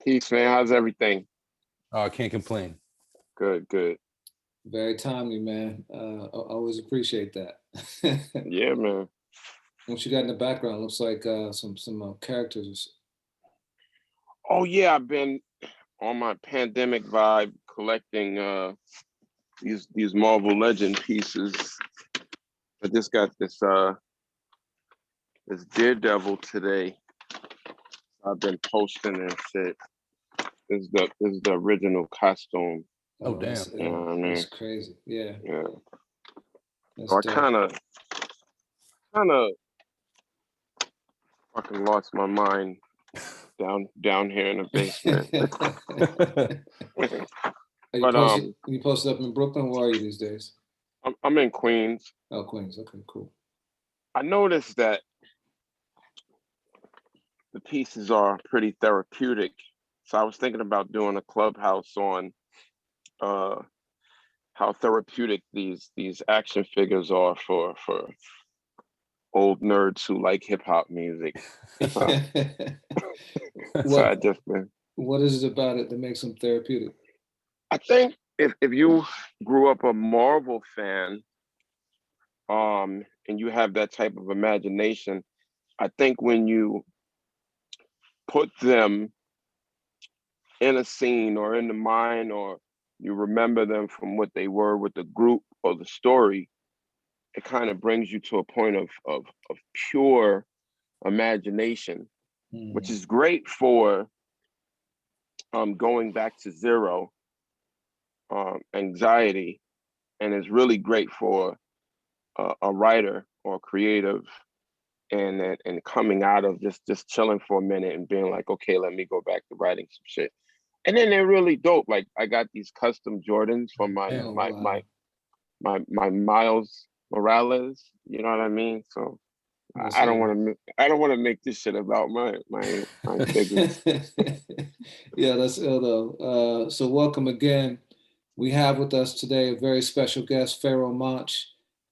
Peace, man. How's everything? Oh, I can't complain. Good, good. Very timely, man. I always appreciate that. Yeah, man. What you got in the background looks like some characters. Oh yeah, I've been on my pandemic vibe collecting these Marvel Legend pieces. I just got this Daredevil today. I've been posting and shit. This is the original costume. Oh, damn. You know what I mean? That's crazy. Yeah. Yeah. That's So I dope. kind of fucking lost my mind down here in the basement. You posted up in Brooklyn? Where are you these days? I'm in Queens. Oh, Queens. Okay, cool. I noticed that the pieces are pretty therapeutic. So I was thinking about doing a clubhouse on how therapeutic these action figures are for old nerds who like hip hop music. So I just what is it about it that makes them therapeutic? I think if you grew up a Marvel fan, and you have that type of imagination, I think when you put them in a scene or in the mind, or you remember them from what they were with the group or the story, it kind of brings you to a point of pure imagination, which is great for going back to zero, anxiety, and is really great for a writer or creative, and coming out of just chilling for a minute and being like, okay, let me go back to writing some shit. And then they're really dope. Like I got these custom Jordans from my Miles Morales. You know what I mean? So I don't want to make this shit about my figures. Yeah, that's ill though. So welcome again. We have with us today a very special guest, Pharoahe Monch,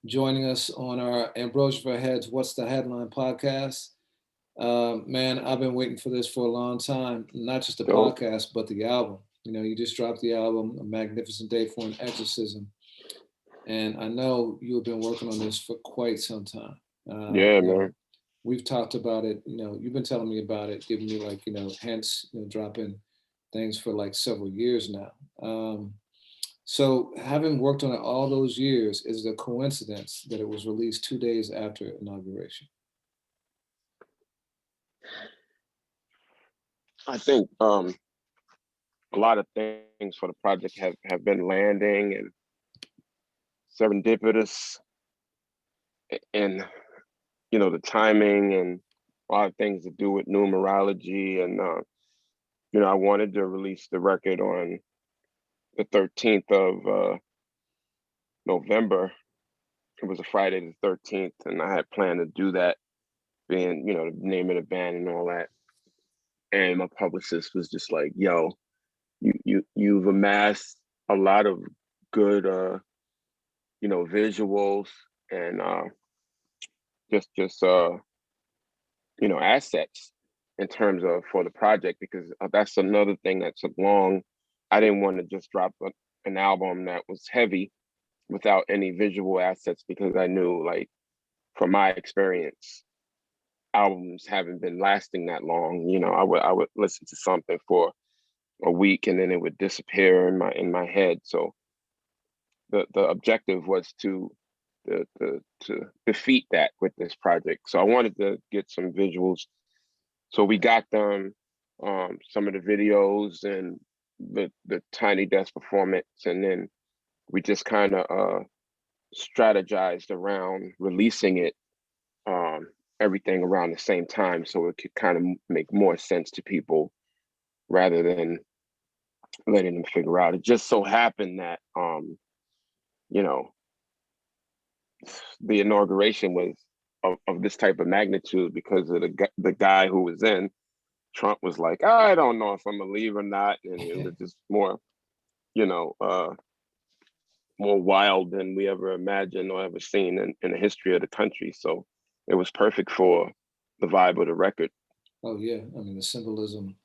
joining us on our Ambrosia for Heads, What's the Headline podcast. Man, I've been waiting for this for a long time, not just the podcast, but the album. You know, you just dropped the album, A Magnificent Day for an Exorcism. And I know you have been working on this for quite some time. Yeah, man. We've talked about it, you've been telling me about it, giving me like, hints, dropping things for like several years now. So having worked on it all those years, is it a coincidence that it was released 2 days after inauguration? I think a lot of things for the project have been landing and serendipitous, and the timing and a lot of things to do with numerology, and I wanted to release the record on the 13th of November. It was a Friday the 13th, and I had planned to do that, being the name of the band and all that. And my publicist was just like, "Yo, you've amassed a lot of good visuals and just assets in terms of for the project, because that's another thing that took long. I didn't want to just drop an album that was heavy without any visual assets, because I knew, like, from my experience, albums haven't been lasting that long. I would listen to something for a week and then it would disappear in my head. So the objective was to defeat that with this project. So I wanted to get some visuals. So we got them, some of the videos and the Tiny Desk performance, and then we just kind of strategized around releasing it, everything around the same time, so it could kind of make more sense to people rather than letting them figure out. It just so happened that the inauguration was of this type of magnitude because of the guy who was in. Trump was like, I don't know if I'm gonna leave or not, and it was just more, more wild than we ever imagined or ever seen in the history of the country. So it was perfect for the vibe of the record. Oh yeah, I mean the symbolism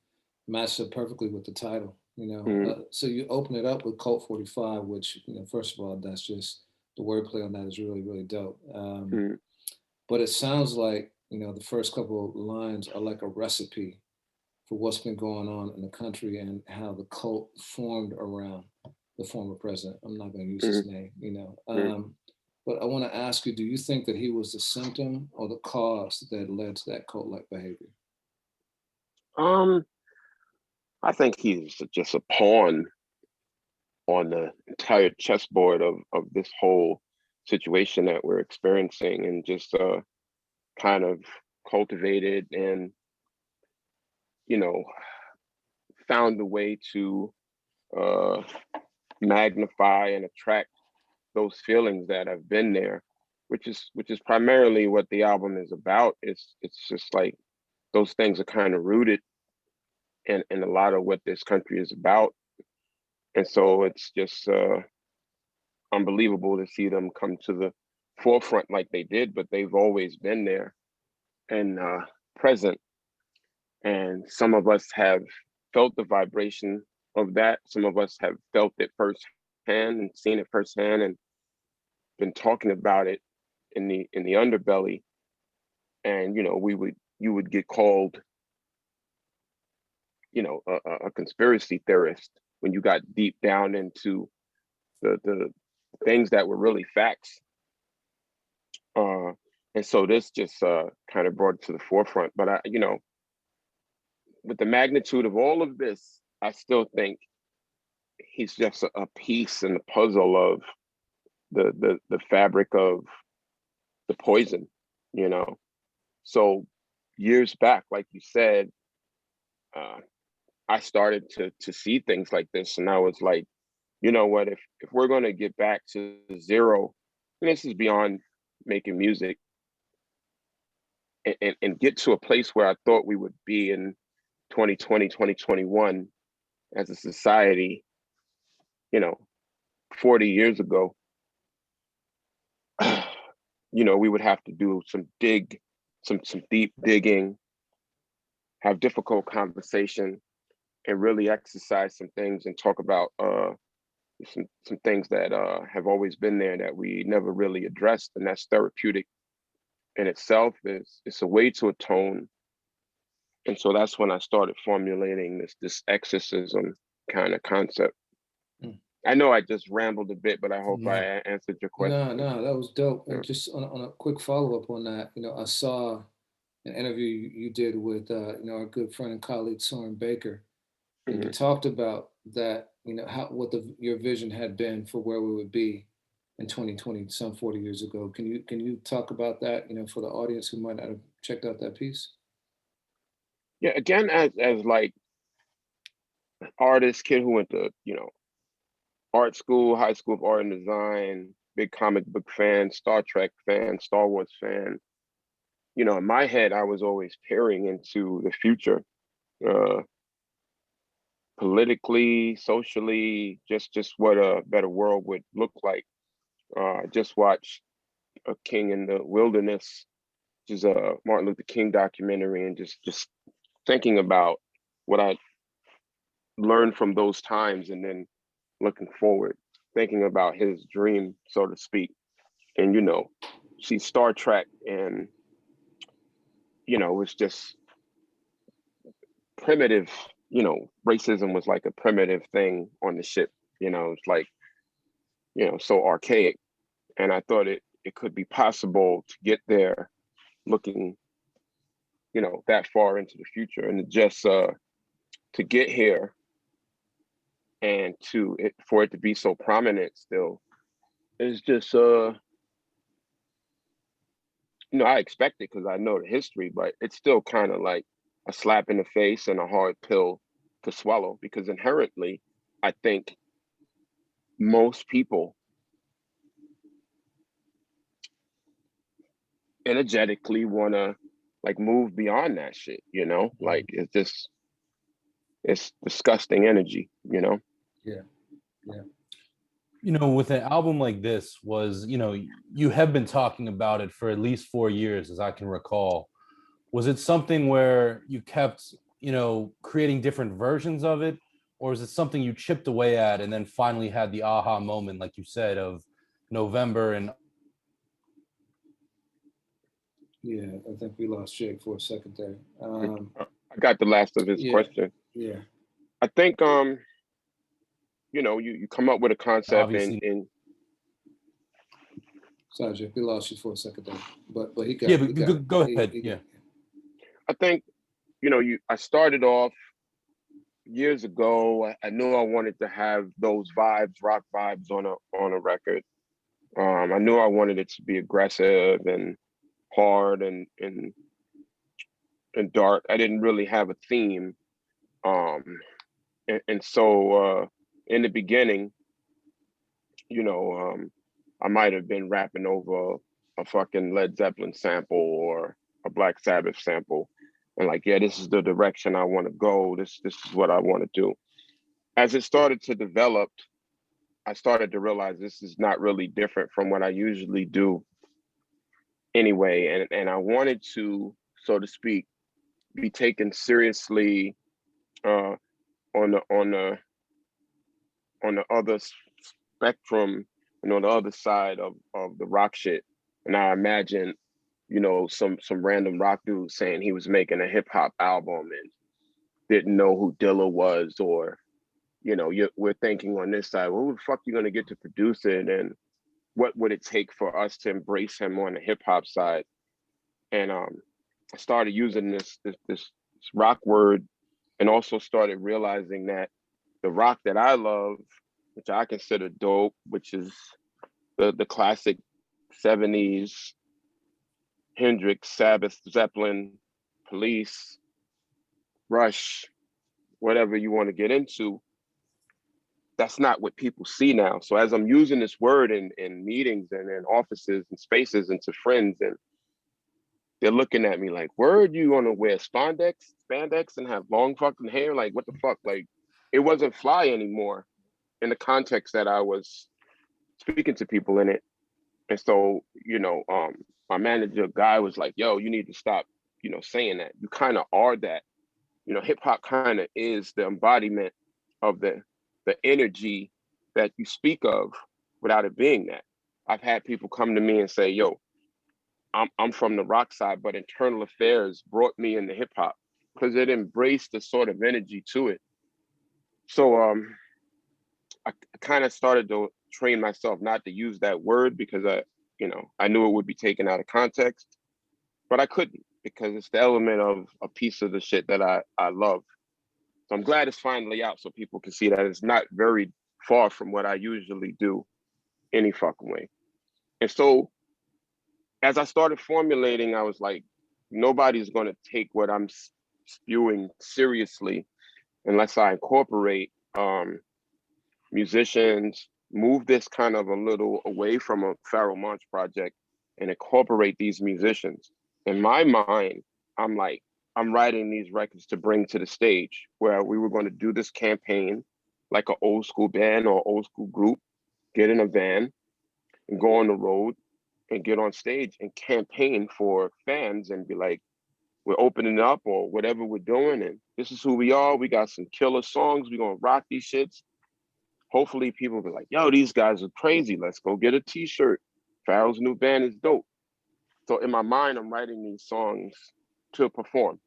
matched up perfectly with the title. Mm, So you open it up with Cult 45, which, first of all, that's just the wordplay on that is really, really dope. mm, But it sounds like, the first couple of lines are like a recipe for what's been going on in the country and how the cult formed around the former president. I'm not going to use mm, his name. mm. But I want to ask you, do you think that he was the symptom or the cause that led to that cult-like behavior? Um, I think he's just a pawn on the entire chessboard of this whole situation that we're experiencing, and just kind of cultivated and you know found a way to uh, magnify and attract those feelings that have been there, which is primarily what the album is about. It's just like those things are kind of rooted in a lot of what this country is about, and so it's just unbelievable to see them come to the forefront like they did. But they've always been there and present, and some of us have felt the vibration of that. Some of us have felt it firsthand and seen it firsthand and been talking about it in the underbelly. And you would get called a conspiracy theorist when you got deep down into the things that were really facts. uh and so this just kind of brought it to the forefront. But with the magnitude of all of this, I still think he's just a piece in the puzzle of the fabric of the poison, you know. So years back, like you said, uh, I started to see things like this, and I was like, you know what? If we're going to get back to zero, and this is beyond making music, and get to a place where I thought we would be in 2020, 2021 as a society, you know, 40 years ago, we would have to do some deep digging, have difficult conversation, and really exercise some things and talk about some things that have always been there that we never really addressed. And that's therapeutic in itself. It's a way to atone. And so that's when I started formulating this exorcism kind of concept. Mm. I know I just rambled a bit, but I hope I No. answered your No, question. no, that was dope. Yeah. And just on a quick follow-up on that, I saw an interview you did with, our good friend and colleague Soren Baker, and you Mhm. talked about that, how what your vision had been for where we would be in 2020, some 40 years ago. Can you talk about that, for the audience who might not have checked out that piece? Yeah, again, as like artist kid who went to art school, high school of art and design, big comic book fan, Star Trek fan, Star Wars fan. In my head, I was always peering into the future, uh, politically, socially, just what a better world would look like. I just watched A King in the Wilderness, which is a Martin Luther King documentary, and just thinking about what I learned from those times, and then looking forward, thinking about his dream, so to speak. And see Star Trek, and it's just primitive. Racism was like a primitive thing on the ship. It's like so archaic, and I thought it could be possible to get there, looking that far into the future, and just to get here, and for it to be so prominent still is just I expect it because I know the history, but it's still kind of like a slap in the face and a hard pill to swallow, because inherently, I think most people energetically want to like move beyond that shit. Like it's disgusting energy. Yeah, yeah. With an album like this was, you have been talking about it for at least 4 years, as I can recall. Was it something where you kept, creating different versions of it, or is it something you chipped away at and then finally had the aha moment, like you said, of November and Yeah, I think we lost Jake for a second there. I got the last of his question. Yeah. I think you come up with a concept obviously? Sorry, Jake, we lost you for a second there, but he got. Yeah, but but go ahead. Yeah. I think I started off years ago. I knew I wanted to have those vibes, rock vibes on a record. I knew I wanted it to be aggressive and hard and dark. I didn't really have a theme. And so in the beginning, I might have been rapping over a fucking Led Zeppelin sample or a Black Sabbath sample. And like, yeah, this is the direction I want to go. This is what I want to do. As it started to develop, I started to realize this is not really different from what I usually do anyway. And I wanted to, so to speak, be taken seriously on the other spectrum and on the other side of the rock shit. And I imagine, some random rock dude saying he was making a hip hop album and didn't know who Dilla was, or, we're thinking on this side, well, who the fuck you gonna get to produce it, and what would it take for us to embrace him on the hip hop side? And I started using this rock word, and also started realizing that the rock that I love, which I consider dope, which is the classic 70s Hendrix, Sabbath, Zeppelin, Police, Rush, whatever you want to get into, that's not what people see now. So as I'm using this word in meetings and in offices and spaces and to friends, and they're looking at me like, word, you want to wear spandex and have long fucking hair? Like, what the fuck? Like, it wasn't fly anymore in the context that I was speaking to people in it. And so, my manager guy was like, yo, you need to stop, saying that. You kind of are that. Hip hop kind of is the embodiment of the energy that you speak of without it being that. I've had people come to me and say, yo, I'm from the rock side, but internal affairs brought me into hip hop because it embraced the sort of energy to it. So I kind of started to train myself not to use that word because I knew it would be taken out of context, but I couldn't because it's the element of a piece of the shit that I love. So I'm glad it's finally out so people can see that it's not very far from what I usually do any fucking way. And so as I started formulating, I was like, nobody's going to take what I'm spewing seriously unless I incorporate musicians, move this kind of a little away from a Pharoahe Monch project and incorporate these musicians. In my mind, I'm like, I'm writing these records to bring to the stage where we were going to do this campaign like an old school band or old school group, get in a van and go on the road and get on stage and campaign for fans and be like, we're opening up or whatever we're doing. And this is who we are. We got some killer songs. We're going to rock these shits. Hopefully people will be like, yo, these guys are crazy. Let's go get a t-shirt. Pharoahe's new band is dope. So in my mind, I'm writing these songs to perform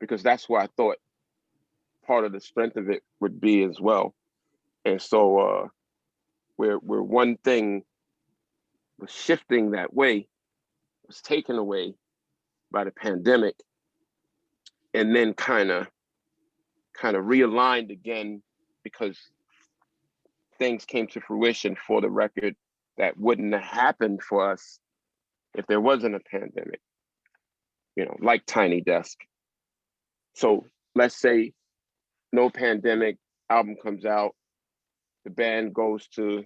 because that's what I thought part of the strength of it would be as well. And so where one thing was shifting that way, was taken away by the pandemic, and then kind of realigned again because things came to fruition for the record that wouldn't have happened for us if there wasn't a pandemic, like Tiny Desk. So let's say no pandemic, album comes out, the band goes to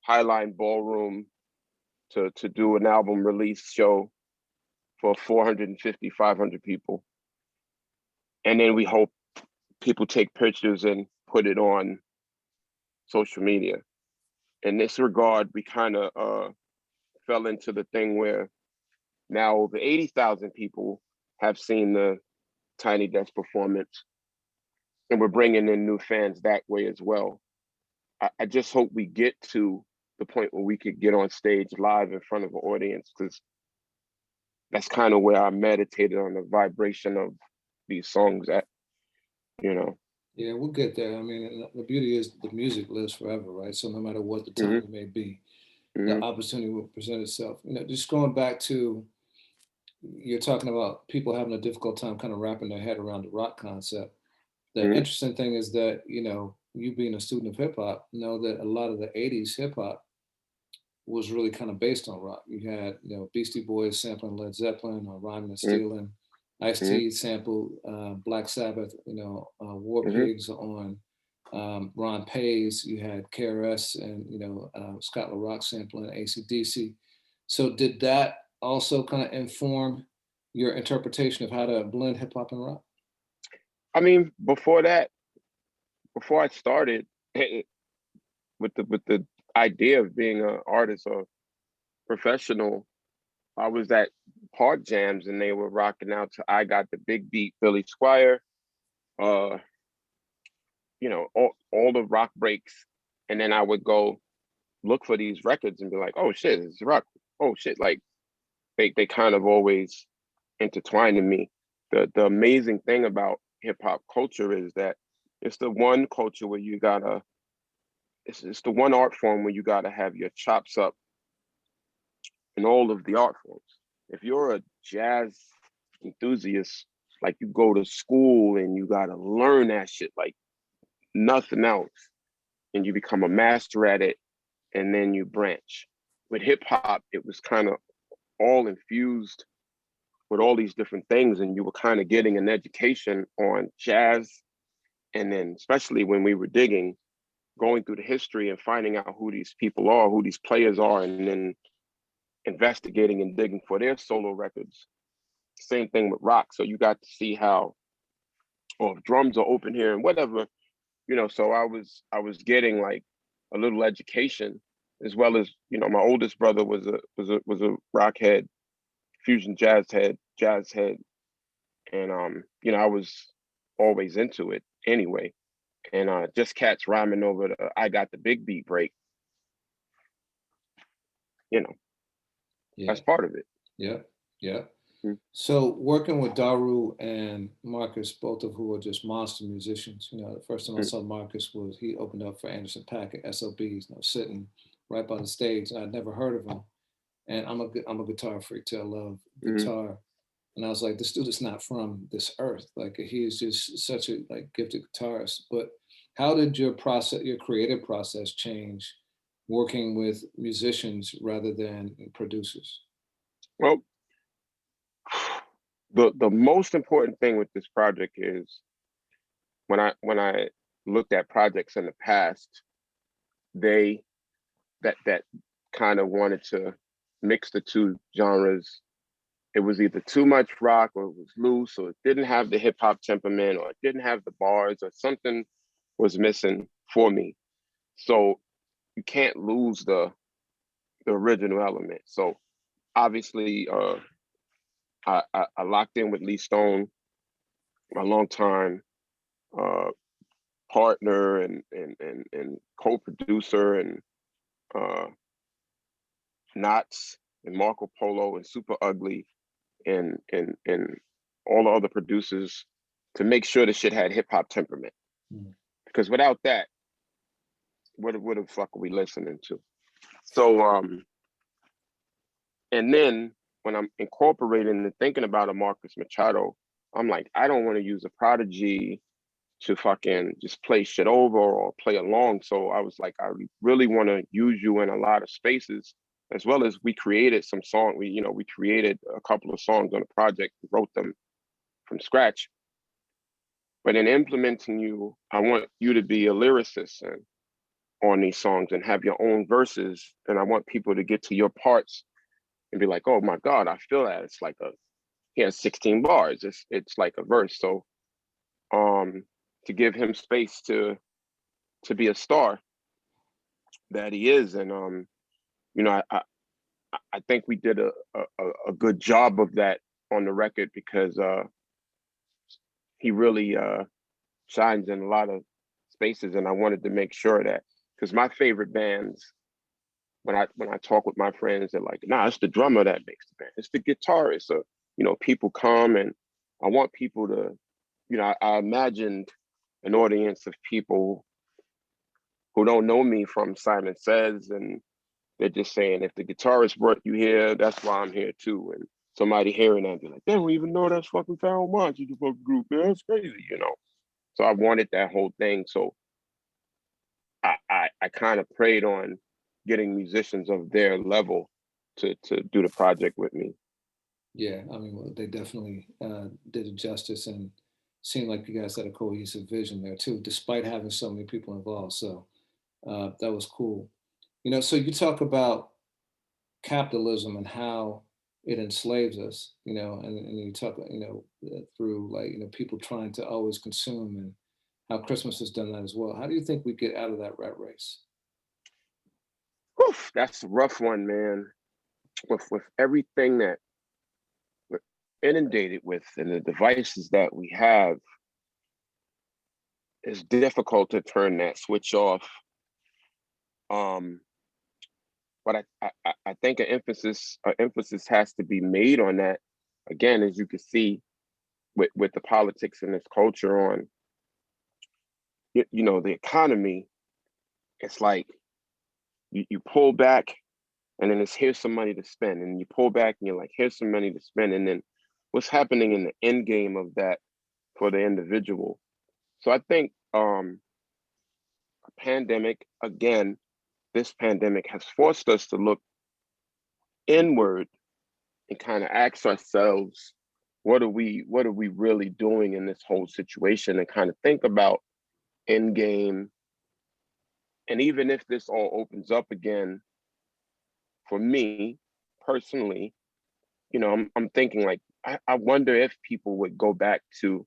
Highline Ballroom to do an album release show for 450, 500 people. And then we hope people take pictures and put it on social media. In this regard, we kind of fell into the thing where now over 80,000 people have seen the Tiny Desk performance, and we're bringing in new fans that way as well. I just hope we get to the point where we could get on stage live in front of an audience, because that's kind of where I meditated on the vibration of these songs at, you know. Yeah, we'll get there. I mean, the beauty is the music lives forever, right? So no matter what the time may be, the opportunity will present itself. You know, just going back to, you're talking about people having a difficult time kind of wrapping their head around the rock concept. The interesting thing is that, you know, you being a student of hip hop, know that a lot of the 80s hip hop was really kind of based on rock. You had, you know, Beastie Boys sampling Led Zeppelin or Rhyming and Stealing. Ice-T sampled Black Sabbath, you know, War Pigs on Ron Pay's. You had KRS and, you know, Scott LaRock sampling AC/DC. So did that also kind of inform your interpretation of how to blend hip hop and rock? I mean, before that, before I started with the idea of being an artist or professional, I was at park jams and they were rocking out to "I Got the Big Beat," Billy Squire, you know, all the rock breaks, and then I would go look for these records and be like, "Oh shit, it's rock! Oh shit!" Like they kind of always intertwined in me. The amazing thing about hip hop culture is that it's the one culture where you gotta, it's the one art form where you gotta have your chops up in all of the art forms. If you're a jazz enthusiast, like you go to school and you gotta learn that shit like nothing else, and you become a master at it, and then you branch. With hip hop, it was kind of all infused with all these different things, and you were kind of getting an education on jazz, and then especially when we were digging, going through the history and finding out who these people are, who these players are, and then investigating and digging for their solo records. Same thing with rock. So you got to see how, or if drums are open here and whatever, you know. So I was getting like a little education, as well as, you know, my oldest brother was a rock head, fusion jazz head, and you know, I was always into it anyway. And just cats rhyming over the "I Got the Big Beat" break, you know, that's part of it. Yeah, yeah. Mm. So working with Daru and Marcus, both of who are just monster musicians. You know, the first time I saw Marcus was he opened up for Anderson .Paak at SOBs, you know, sitting right by the stage. I'd never heard of him, and I'm a guitar freak too. I love guitar, and I was like, this dude is not from this earth. Like he is just such a like gifted guitarist. But how did your process, your creative process, change working with musicians rather than producers? Well, the most important thing with this project is when I looked at projects in the past, they that kind of wanted to mix the two genres. It was either too much rock, or it was loose, or it didn't have the hip hop temperament, or it didn't have the bars, or something was missing for me. So you can't lose the original element. So obviously, I locked in with Lee Stone, a long time uh, partner and co-producer, and uh, Knots and Marco Polo and Super Ugly and all the other producers, to make sure the shit had hip hop temperament. Because without that, what the fuck are we listening to? So and then when I'm incorporating and thinking about a Marcus Machado, I'm like, I don't want to use a Prodigy to fucking just play shit over or play along. So I was like, I really want to use you in a lot of spaces, as well as we created some song. We created a couple of songs on the project, wrote them from scratch. But in implementing you, I want you to be a lyricist on these songs and have your own verses. And I want people to get to your parts and be like, oh my God, I feel that. It's like he has 16 bars. It's like a verse. So to give him space to be a star that he is. And I think we did a good job of that on the record, because he really shines in a lot of spaces, and I wanted to make sure that, because my favorite bands, when I talk with my friends, they're like, nah, it's the drummer that makes the band, it's the guitarist. So, you know, people come, and I want people to, you know, I imagined an audience of people who don't know me from Simon Says, and they're just saying, if the guitarist brought you here, that's why I'm here too. And somebody hearing that, be like, they don't even know that's fucking Pharoahe Monch is the fucking group, man. That's crazy, you know. So I wanted that whole thing. So I kind of preyed on getting musicians of their level to do the project with me. Yeah, I mean, well, they definitely did it justice, and seemed like you guys had a cohesive vision there too, despite having so many people involved. So that was cool. You know, so you talk about capitalism and how it enslaves us, you know, and you talk, you know, through like, you know, people trying to always consume, and how Christmas has done that as well. How do you think we get out of that rat race? Oof, that's a rough one, man. With everything that we're inundated with and the devices that we have, it's difficult to turn that switch off. But I think an emphasis has to be made on that. Again, as you can see with the politics and this culture on, you know, the economy, it's like you pull back, and then it's, here's some money to spend, and you pull back and you're like, here's some money to spend, and then what's happening in the end game of that for the individual. So I think a pandemic, again, this pandemic has forced us to look inward and kind of ask ourselves, what are we really doing in this whole situation, and kind of think about end game. And even if this all opens up again, for me personally, you know, I'm thinking like, I wonder if people would go back to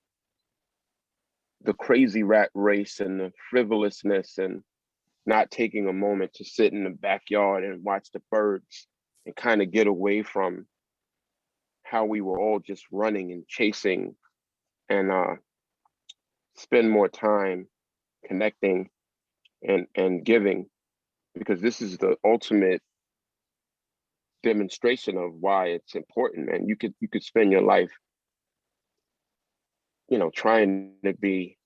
the crazy rat race and the frivolousness, and not taking a moment to sit in the backyard and watch the birds, and kind of get away from how we were all just running and chasing, and spend more time connecting and giving, because this is the ultimate demonstration of why it's important. And you could spend your life, you know, trying to be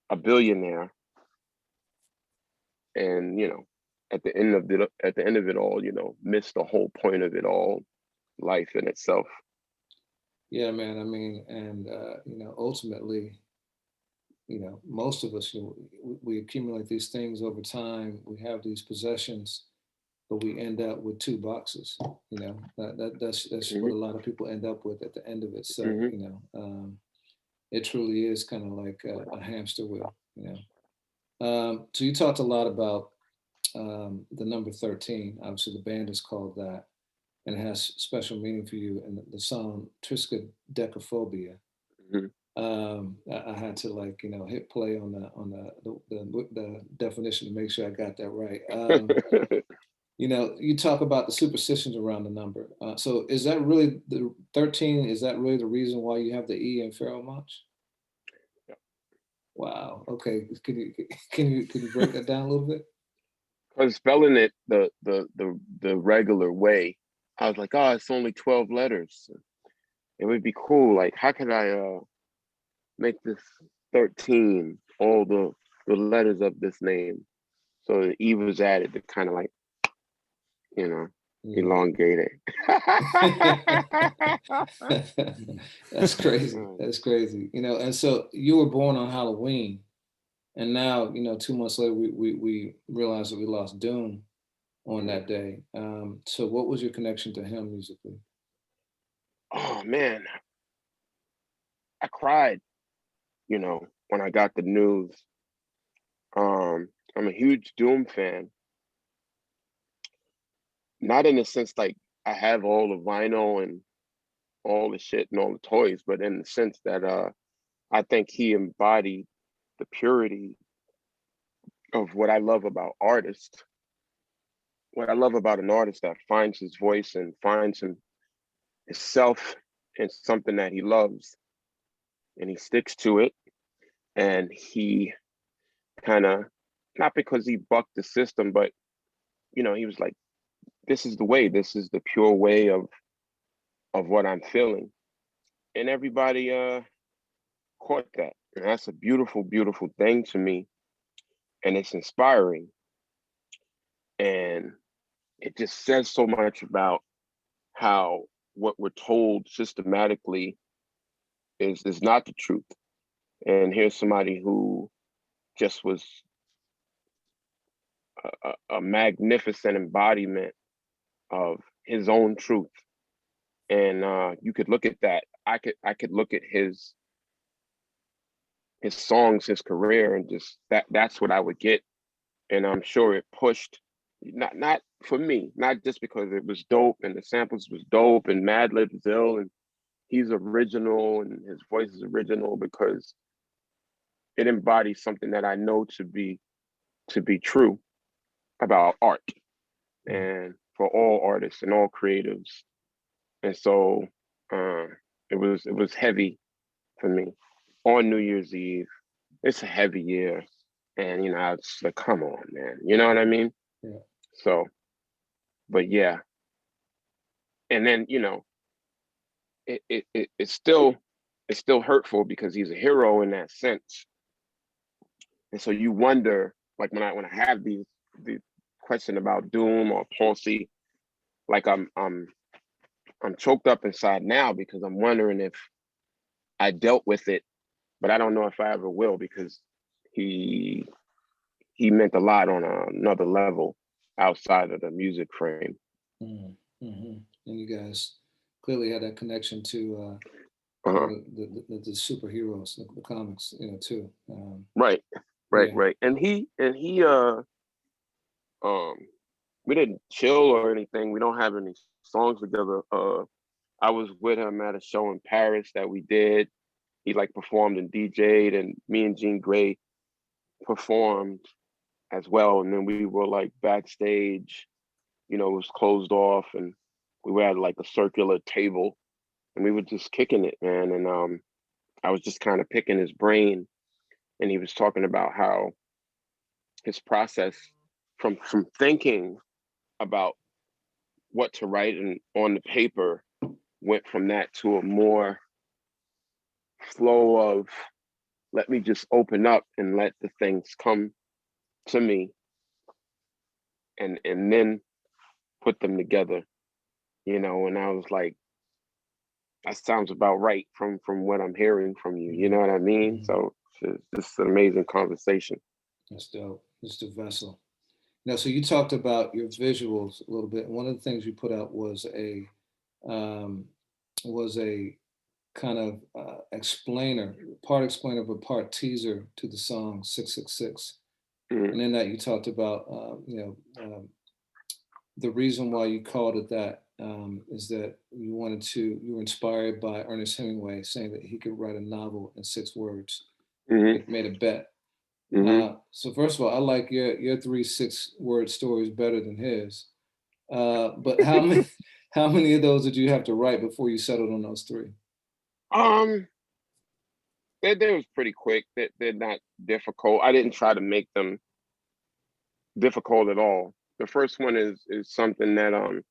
a billionaire, and, you know, at the end of it all, you know, miss the whole point of it all, life in itself. Yeah, man. I mean, and you know, ultimately, you know, most of us, you know, we accumulate these things over time. We have these possessions, but we end up with two boxes. You know, that's what a Mm-hmm. lot of people end up with at the end of it. So, Mm-hmm. you know, it truly is kind of like a hamster wheel. You know, so you talked a lot about the number 13. Obviously, the band is called that, and it has special meaning for you. And the song Triskaidekaphobia. Mm-hmm. I had to, like, you know, hit play on the definition to make sure I got that right. You know, you talk about the superstitions around the number. So is that really the 13? Is that really the reason why you have the E in Pharoahe Monch? Wow. Okay. Can you break that down a little bit? Because spelling it the regular way, I was like, oh, it's only 12 letters. It would be cool. Like, how could I make this 13, all the letters of this name? So the E was added to kind of like, you know, Yeah. elongate it. That's crazy. That's crazy. You know, and so you were born on Halloween, and now, you know, 2 months later, we realized that we lost Doom on that day. So what was your connection to him musically? Oh man, I cried, you know, when I got the news. I'm a huge Doom fan. Not in the sense like I have all the vinyl and all the shit and all the toys, but in the sense that I think he embodied the purity of what I love about artists. What I love about an artist that finds his voice and finds himself in something that he loves, and he sticks to it, and he kind of, not because he bucked the system, but he was like, this is the way, this is the pure way of what I'm feeling. And everybody caught that. And that's a beautiful, beautiful thing to me. And it's inspiring. And it just says so much about how what we're told systematically is not the truth. And here's somebody who just was a magnificent embodiment of his own truth. And you could look at that. I could look at his songs, his career, and just that's what I would get. And I'm sure it pushed, not for me, not just because it was dope and the samples was dope and Madlib is ill and he's original and his voice is original, because it embodies something that I know to be true about art and for all artists and all creatives. And so it was heavy for me on New Year's Eve. It's a heavy year. And, I was like, come on, man. You know what I mean? Yeah. So, but yeah. And then, it's still hurtful because he's a hero in that sense. And so you wonder, like when I have the question about doom or palsy, like I'm choked up inside now because I'm wondering if I dealt with it, but I don't know if I ever will, because he meant a lot on another level outside of the music frame. Mm-hmm. And you guys clearly had that connection to the superheroes, the comics, too. Right. Yeah. And he we didn't chill or anything. We don't have any songs together. I was with him at a show in Paris that we did. He like performed and DJ'd, and me and Jean Grey performed as well. And then we were like backstage, it was closed off, and we were at like a circular table, and we were just kicking it, man. And I was just kind of picking his brain, and he was talking about how his process from thinking about what to write and on the paper went from that to a more flow of, let me just open up and let the things come to me, and then put them together, and I was like, that sounds about right from what I'm hearing from you, you know what I mean? Mm-hmm. So it's just an amazing conversation. That's dope. It's the vessel. Now, so you talked about your visuals a little bit. One of the things you put out was a kind of part explainer, but part teaser to the song 666. Mm-hmm. And in that you talked about, the reason why you called it that is that you were inspired by Ernest Hemingway saying that he could write a novel in 6 words. Mm-hmm. Made a bet. Mm-hmm. So first of all, I like your 3 6-word stories better than his. But how many of those did you have to write before you settled on those 3? They was pretty quick. They're not difficult. I didn't try to make them difficult at all. The first one is something that I'm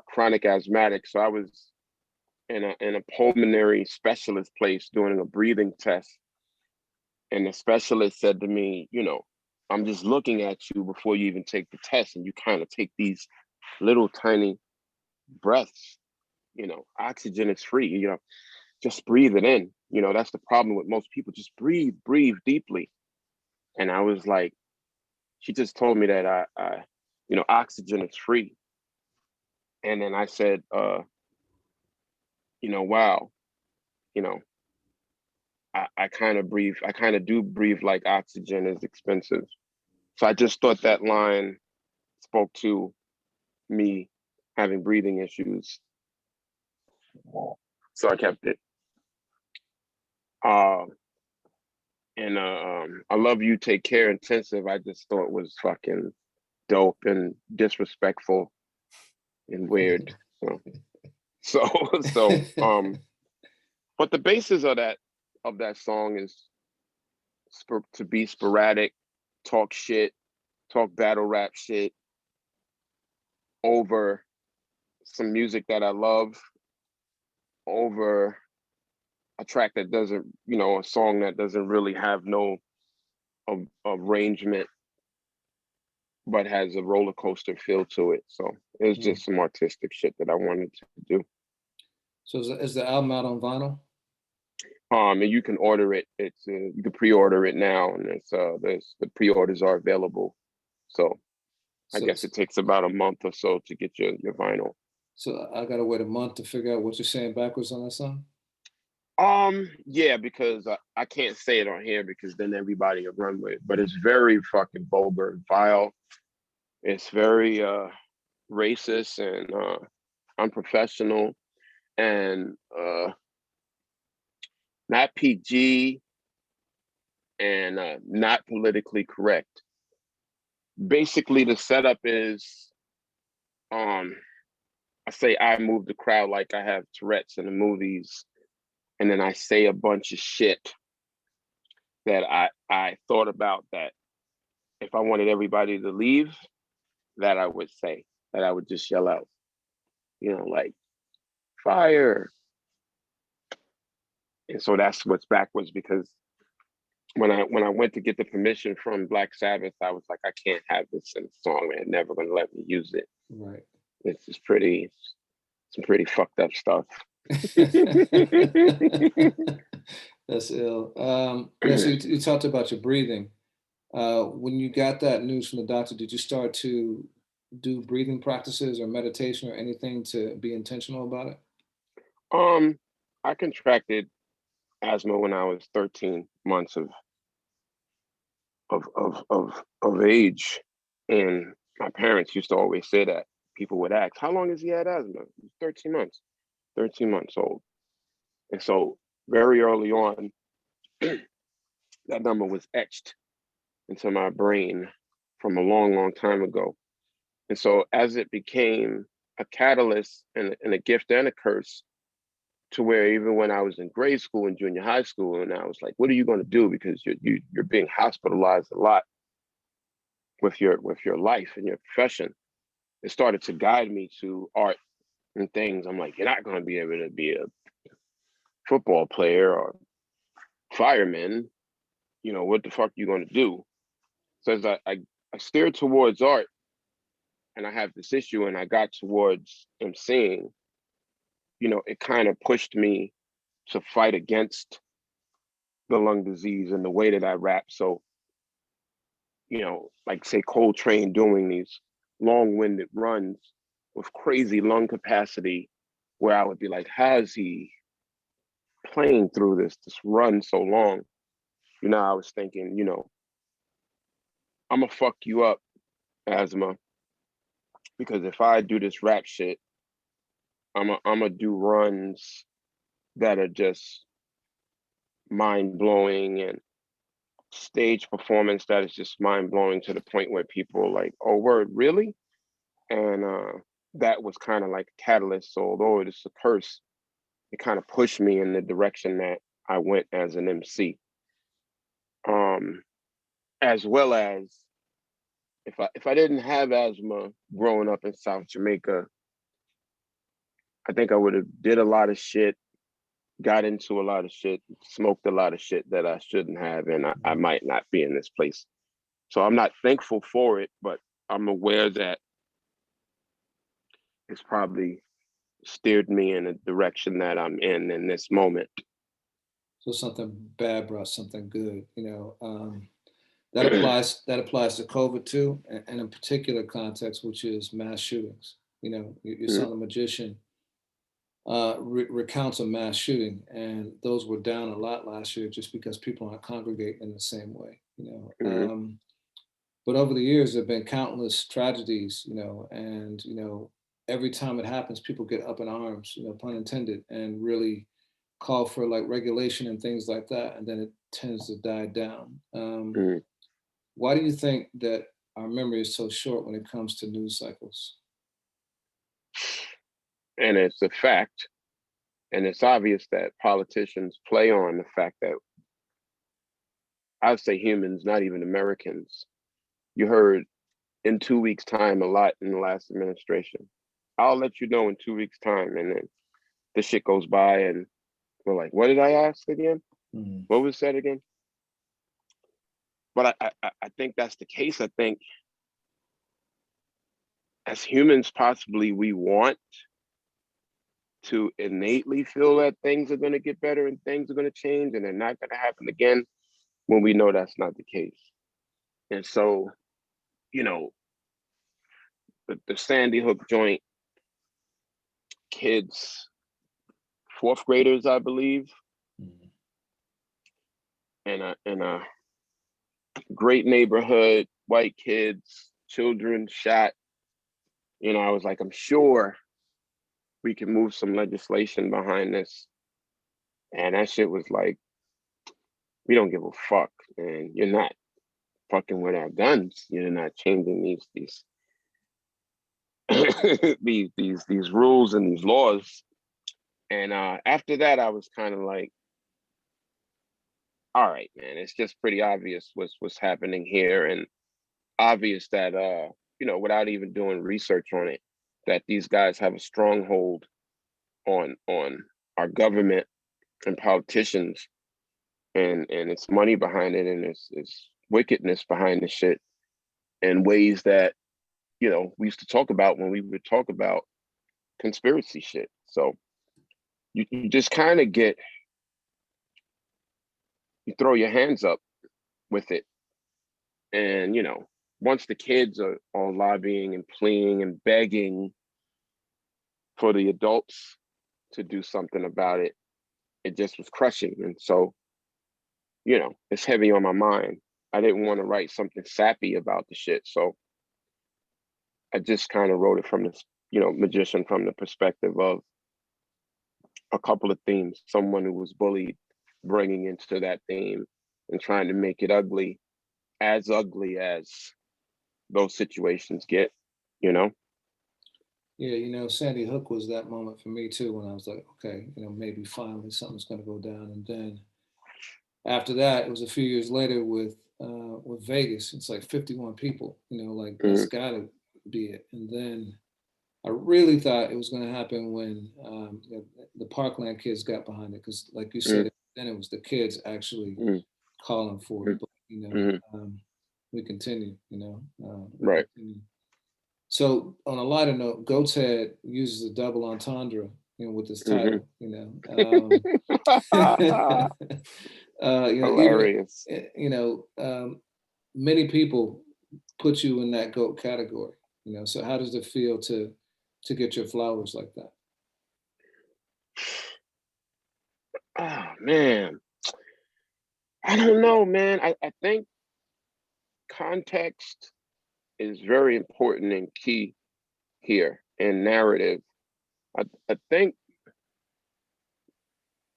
chronic asthmatic, so I was in a pulmonary specialist place doing a breathing test, and the specialist said to me, I'm just looking at you before you even take the test, and you kind of take these little tiny breaths. Oxygen is free. Just breathe it in. That's the problem with most people. Just breathe deeply. And I was like, she just told me that I oxygen is free. And then I said, wow, I kind of do breathe like oxygen is expensive. So I just thought that line spoke to me having breathing issues. So I kept it. And I love you, take care, intensive. I just thought was fucking dope and disrespectful and weird. So So so but the basis of that song is to be sporadic, talk shit, talk battle rap shit over some music that I love, over a track that doesn't, a song that doesn't really have no arrangement, but has a roller coaster feel to it. So it was just some artistic shit that I wanted to do. So is the album out on vinyl? And you can order it. It's you can pre-order it now, and there's the pre-orders are available. So I guess it takes about a month or so to get your vinyl. So I gotta wait a month to figure out what you're saying backwards on that song? Yeah, because I can't say it on here because then everybody will run with it. But it's very fucking vulgar and vile. It's very racist and unprofessional and not PG and not politically correct. Basically, the setup is I say I move the crowd like I have Tourette's in the movies, and then I say a bunch of shit that I thought about, that if I wanted everybody to leave, that I would say, that I would just yell out, like fire. And so that's what's backwards, because when I went to get the permission from Black Sabbath, I was like, I can't have this in a song. They're never gonna let me use it. Right. This is some pretty fucked up stuff. That's ill. Yeah, so you talked about your breathing. When you got that news from the doctor, did you start to do breathing practices or meditation or anything to be intentional about it? I contracted asthma when I was 13 months of age, and my parents used to always say that. People would ask, "How long has he had asthma?" 13 months. 13 months old. And so very early on, that number was etched into my brain from a long, long time ago. And so as it became a catalyst and a gift and a curse, to where even when I was in grade school and junior high school, and I was like, what are you going to do? Because you're being hospitalized a lot with your life and your profession. It started to guide me to art and things. I'm like, you're not going to be able to be a football player or fireman. What the fuck you going to do? So as I steered towards art, and I have this issue, and I got towards emceeing, it kind of pushed me to fight against the lung disease and the way that I rap. So, like say Coltrane doing these long-winded runs with crazy lung capacity, where I would be like, how is he playing through this run so long? I was thinking, I'm gonna fuck you up, asthma, because if I do this rap shit, I'm gonna do runs that are just mind blowing, and stage performance that is just mind blowing to the point where people are like, "Oh, word, really?" And that was kind of like a catalyst. So although it is a curse, it kind of pushed me in the direction that I went as an MC. As well as if I didn't have asthma growing up in South Jamaica, I think I would have did a lot of shit, got into a lot of shit, smoked a lot of shit that I shouldn't have, and I might not be in this place. So I'm not thankful for it, but I'm aware that it's probably steered me in a direction that I'm in this moment. So something bad brought something good, that applies to COVID too, and in a particular context, which is mass shootings. Your son, the magician, recounts a mass shooting, and those were down a lot last year just because people aren't congregating in the same way. But over the years, there have been countless tragedies, and every time it happens, people get up in arms, pun intended, and really call for like regulation and things like that, and then it tends to die down. Why do you think that our memory is so short when it comes to news cycles? And it's a fact. And it's obvious that politicians play on the fact that, I'd say humans, not even Americans. You heard in 2 weeks' time a lot in the last administration. I'll let you know in 2 weeks' time. And then the shit goes by and we're like, what did I ask again? What was said again? But I think that's the case. I think as humans, possibly we want to innately feel that things are going to get better and things are going to change and they're not going to happen again when we know that's not the case. And so, you know, the Sandy Hook joint, kids, fourth graders, I believe, in a great neighborhood, white kids, children shot. You know, I was like, I'm sure we can move some legislation behind this. And that shit was like, we don't give a fuck, and you're not fucking with our guns. You're not changing these these rules and these laws. And after that, I was kind of like, all right, man, it's just pretty obvious what's happening here, and obvious that you know, without even doing research on it, that these guys have a stronghold on our government and politicians, and it's money behind it, and it's wickedness behind the shit in ways that, you know, we used to talk about when we would talk about conspiracy shit. So you just kind of get, you throw your hands up with it. And, you know, once the kids are all lobbying and pleading and begging for the adults to do something about it, it just was crushing. And so, you know, it's heavy on my mind. I didn't want to write something sappy about the shit. So I just kind of wrote it from this, you know, magician, from the perspective of a couple of themes. Someone who was bullied, bringing into that theme and trying to make it ugly as those situations get, you know? Yeah, you know, Sandy Hook was that moment for me too, when I was like, okay, you know, maybe finally something's going to go down. And then after that, it was a few years later with Vegas. It's like 51 people, you know, like that's got to be it. And then I really thought it was going to happen when the Parkland kids got behind it, because, like you said, then it was the kids actually calling for it. But, you know, we continue. You know, right. Continue. So, on a lighter note, Goat's Head uses a double entendre, you know, with this title. You know, you know, hilarious. Even, you know, many people put you in that goat category. You know, so how does it feel to get your flowers like that? Oh man, I don't know, man. I think context is very important and key here in narrative. I think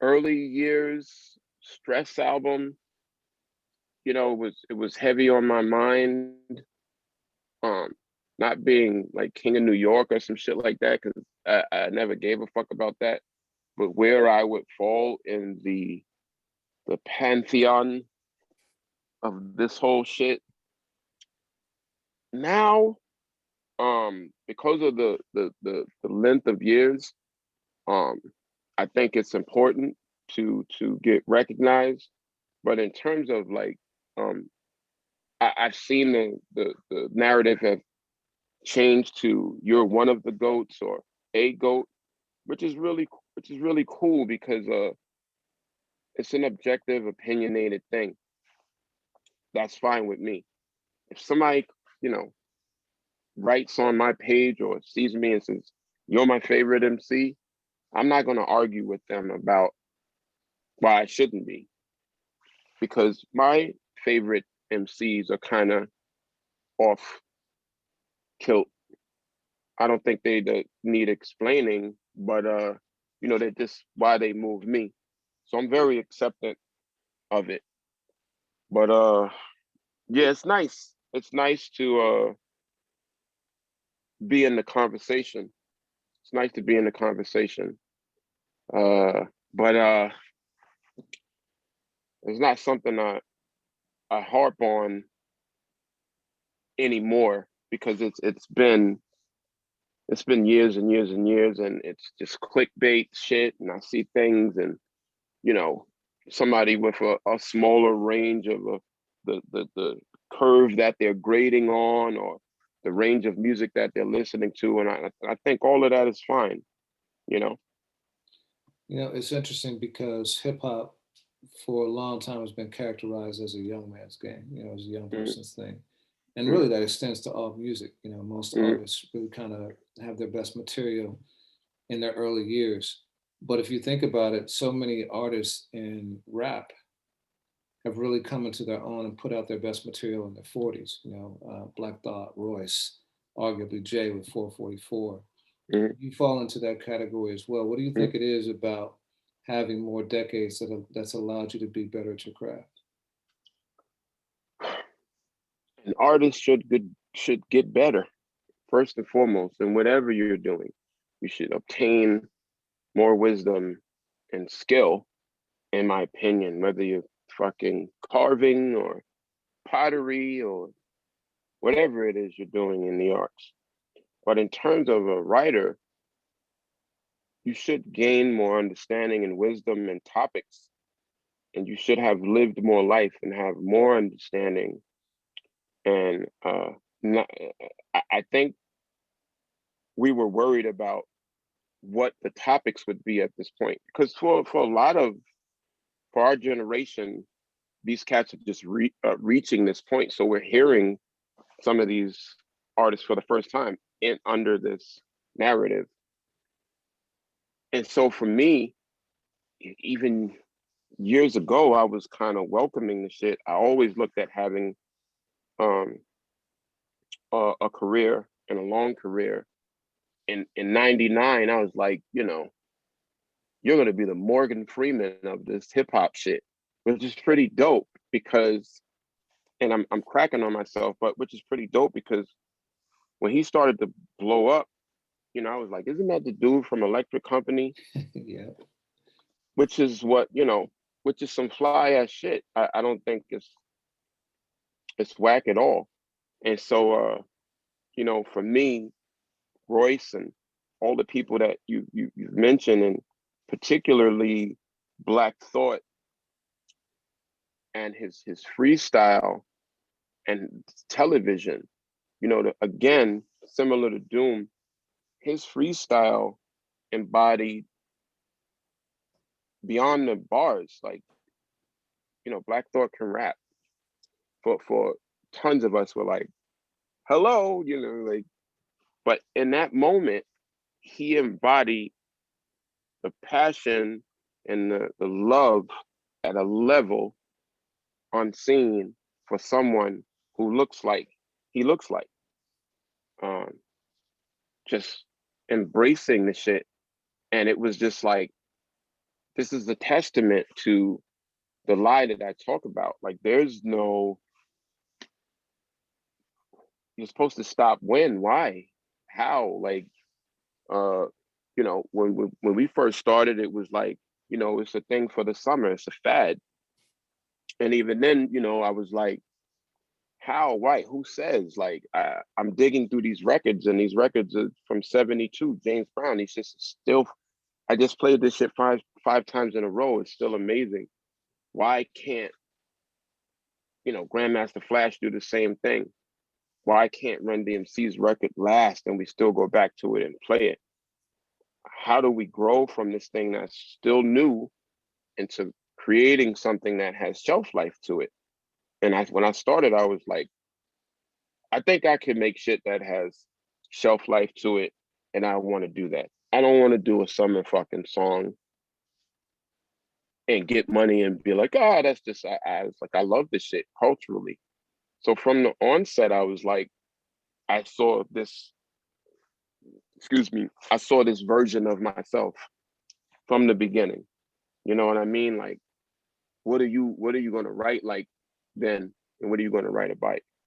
early years Stress album, you know, it was heavy on my mind. Um, Not being like King of New York or some shit like that, because I never gave a fuck about that. But where I would fall in the pantheon of this whole shit now, because of the length of years, um, I think it's important to get recognized. But in terms of like, I've seen the narrative have changed to you're one of the goats or a goat, which is really cool, because it's an objective, opinionated thing. That's fine with me. If somebody, you know, writes on my page or sees me and says, "You're my favorite MC," I'm not going to argue with them about why I shouldn't be, because my favorite MCs are kind of off kilt. I don't think they need explaining, but you know, they're just why they move me. So I'm very acceptant of it. But yeah, it's nice. It's nice to be in the conversation, It's nice to be in the conversation. But it's not something I harp on anymore because it's been years and years and years, and it's just clickbait shit. And I see things, and you know, somebody with a smaller range of the curve that they're grading on, or the range of music that they're listening to, and I think all of that is fine, you know. It's interesting because hip hop for a long time has been characterized as a young man's game, as a young Mm-hmm. person's thing. And Mm-hmm. really that extends to all music. Most artists really kind of have their best material in their early years. But if you think about it, so many artists in rap have really come into their own and put out their best material in their 40s. Black Thought, Royce, arguably Jay with 444. Mm-hmm. You fall into that category as well. What do you think it is about having more decades that's allowed you to be better at your craft? An artist should get better first and foremost, in whatever you're doing. You should obtain more wisdom and skill, in my opinion, whether you're fucking carving or pottery or whatever it is you're doing in the arts. But in terms of a writer, you should gain more understanding and wisdom and topics, and you should have lived more life and have more understanding. And not, I think we were worried about what the topics would be at this point, because for our generation, these cats are just reaching this point, so we're hearing some of these artists for the first time in under this narrative. And so for me, even years ago, I was kind of welcoming the shit. I always looked at having um, a career and a long career. In '99, I was like, you're gonna be the Morgan Freeman of this hip hop shit, which is pretty dope because, and I'm cracking on myself, but which is pretty dope because when he started to blow up, I was like, isn't that the dude from Electric Company? Yeah. Which is which is some fly ass shit. I don't think it's whack at all. And so for me, Royce and all the people that you've mentioned, and particularly Black Thought and his freestyle and television, again, similar to Doom, his freestyle embodied beyond the bars. Like, Black Thought can rap. For tons of us were like, hello, like, but in that moment, he embodied the passion and the love at a level unseen for someone who looks like he looks like. Um, just embracing the shit. And it was just like, this is a testament to the lie that I talk about. Like, there's no, you're supposed to stop when, why, how? Like, when we first started, it was like, it's a thing for the summer, it's a fad. And even then, I was like, how, why, who says? Like, I'm digging through these records, and these records are from '72. James Brown, he's just still, I just played this shit five times in a row. It's still amazing. Why can't, Grandmaster Flash do the same thing? Why can't Run DMC's record last and we still go back to it and play it? How do we grow from this thing that's still new into creating something that has shelf life to it? And when I started, I was like, I think I can make shit that has shelf life to it, and I want to do that. I don't want to do a summer fucking song and get money and be like, oh, that's just, I was like, I love this shit culturally. So from the onset, I was like, I saw this, I saw this version of myself from the beginning. You know what I mean? Like, what are you going to write like then? And what are you going to write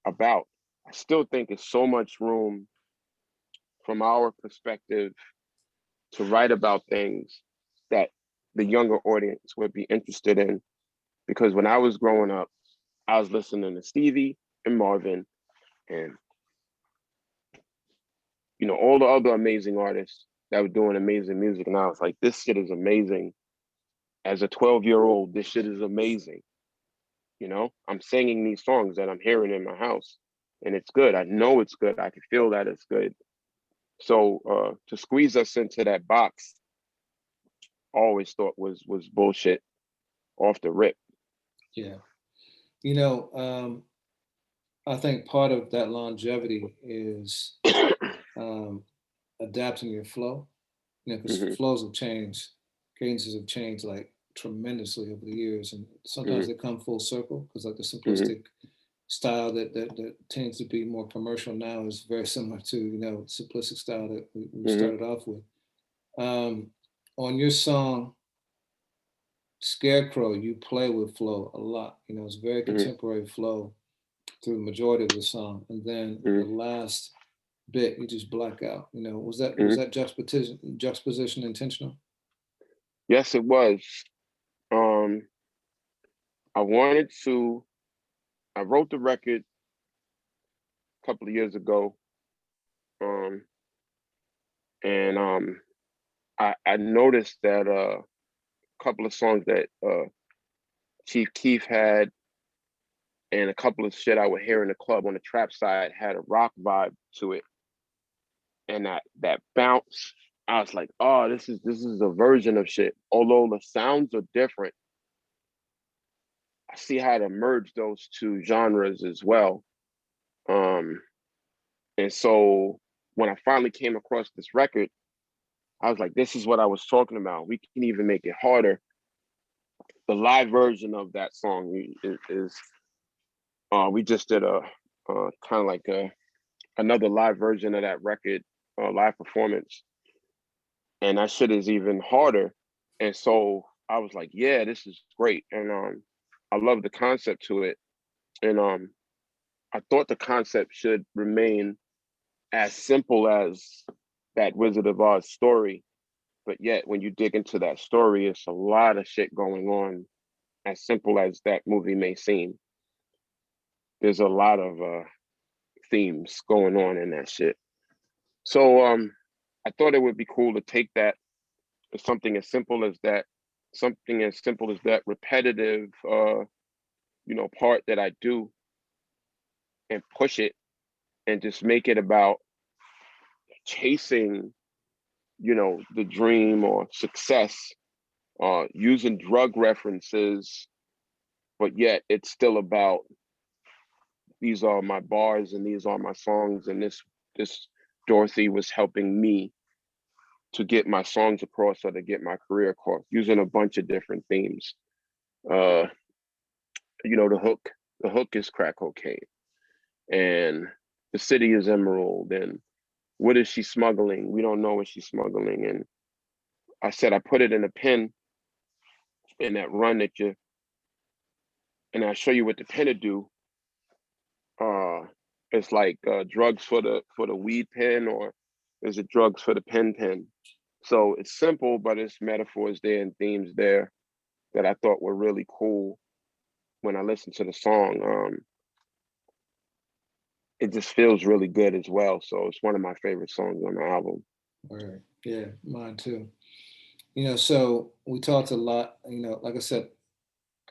about? I still think it's so much room from our perspective to write about things that the younger audience would be interested in. Because when I was growing up, I was listening to Stevie and Marvin and, you know, all the other amazing artists that were doing amazing music. And I was like, this shit is amazing. As a 12-year-old, this shit is amazing. You know, I'm singing these songs that I'm hearing in my house and it's good. I know it's good. I can feel that it's good. So to squeeze us into that box, I always thought was bullshit off the rip. Yeah. You know, I think part of that longevity is adapting your flow. You know, because Mm-hmm, flows have changed, cadences have changed like tremendously over the years, and sometimes mm-hmm, they come full circle because like the mm-hmm, simplistic style that tends to be more commercial now is very similar to simplistic style that we mm-hmm, started off with. Um, on your song Scarecrow, you play with flow a lot. You know, it's very mm-hmm, contemporary flow through the majority of the song, and then the mm-hmm, last bit you just black out. You know, was that mm-hmm. juxtaposition intentional? Yes, it was. Um, I wanted to. I wrote the record a couple of years ago, um, and I noticed that a couple of songs that Chief Keef had, and a couple of shit I would hear in the club on the trap side had a rock vibe to it, and that bounce. I was like, oh, this is a version of shit. Although the sounds are different, I see how to merge those two genres as well. Um, and so when I finally came across this record, I was like, this is what I was talking about. We can even make it harder. The live version of that song is we just did a kind of like another live version of that record, live performance, and that shit is even harder. And so I was like, yeah, this is great, and I love the concept to it, and I thought the concept should remain as simple as that Wizard of Oz story, but yet when you dig into that story, it's a lot of shit going on. As simple as that movie may seem, there's a lot of themes going on in that shit. So I thought it would be cool to take that, something as simple as that, something as simple as that repetitive, part that I do, and push it and just make it about chasing, the dream or success, using drug references, but yet it's still about these are my bars and these are my songs, and this Dorothy was helping me to get my songs across or to get my career across using a bunch of different themes. Uh, the hook is crack cocaine, and the city is emerald, and what is she smuggling? We don't know what she's smuggling. And I said I put it in a pen in that run that you, and I show you what the pen to do. Uh, it's like drugs for the weed pen, or is it drugs for the pen? So it's simple, but it's metaphors there and themes there that I thought were really cool when I listened to the song. It just feels really good as well. So it's one of my favorite songs on the album. All right. Yeah, mine too. You know, so we talked a lot. You know, like I said,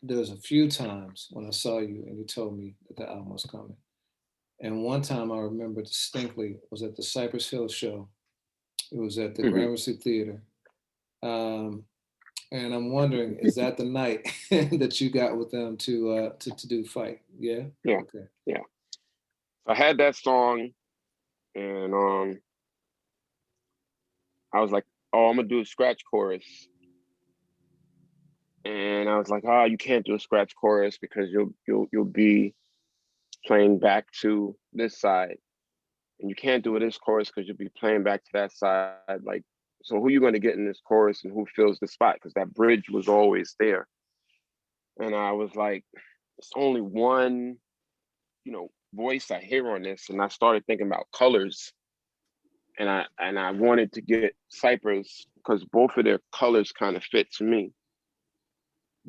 there was a few times when I saw you and you told me that the album was coming. And one time I remember distinctly was at the Cypress Hill show. It was at the Hmm. Gramercy Theater. Um, and I'm wondering, is that the night that you got with them to do Fight? Yeah. Yeah, Okay. yeah. So I had that song, and I was like, "Oh, I'm gonna do a scratch chorus." And I was like, "Oh, you can't do a scratch chorus because you'll be playing back to this side, and you can't do this chorus because you'll be playing back to that side. Like, so who you going to get in this chorus, and who fills the spot? Because that bridge was always there." And I was like, "It's only one, voice I hear on this." And I started thinking about colors, I wanted to get Cypress because both of their colors kind of fit to me.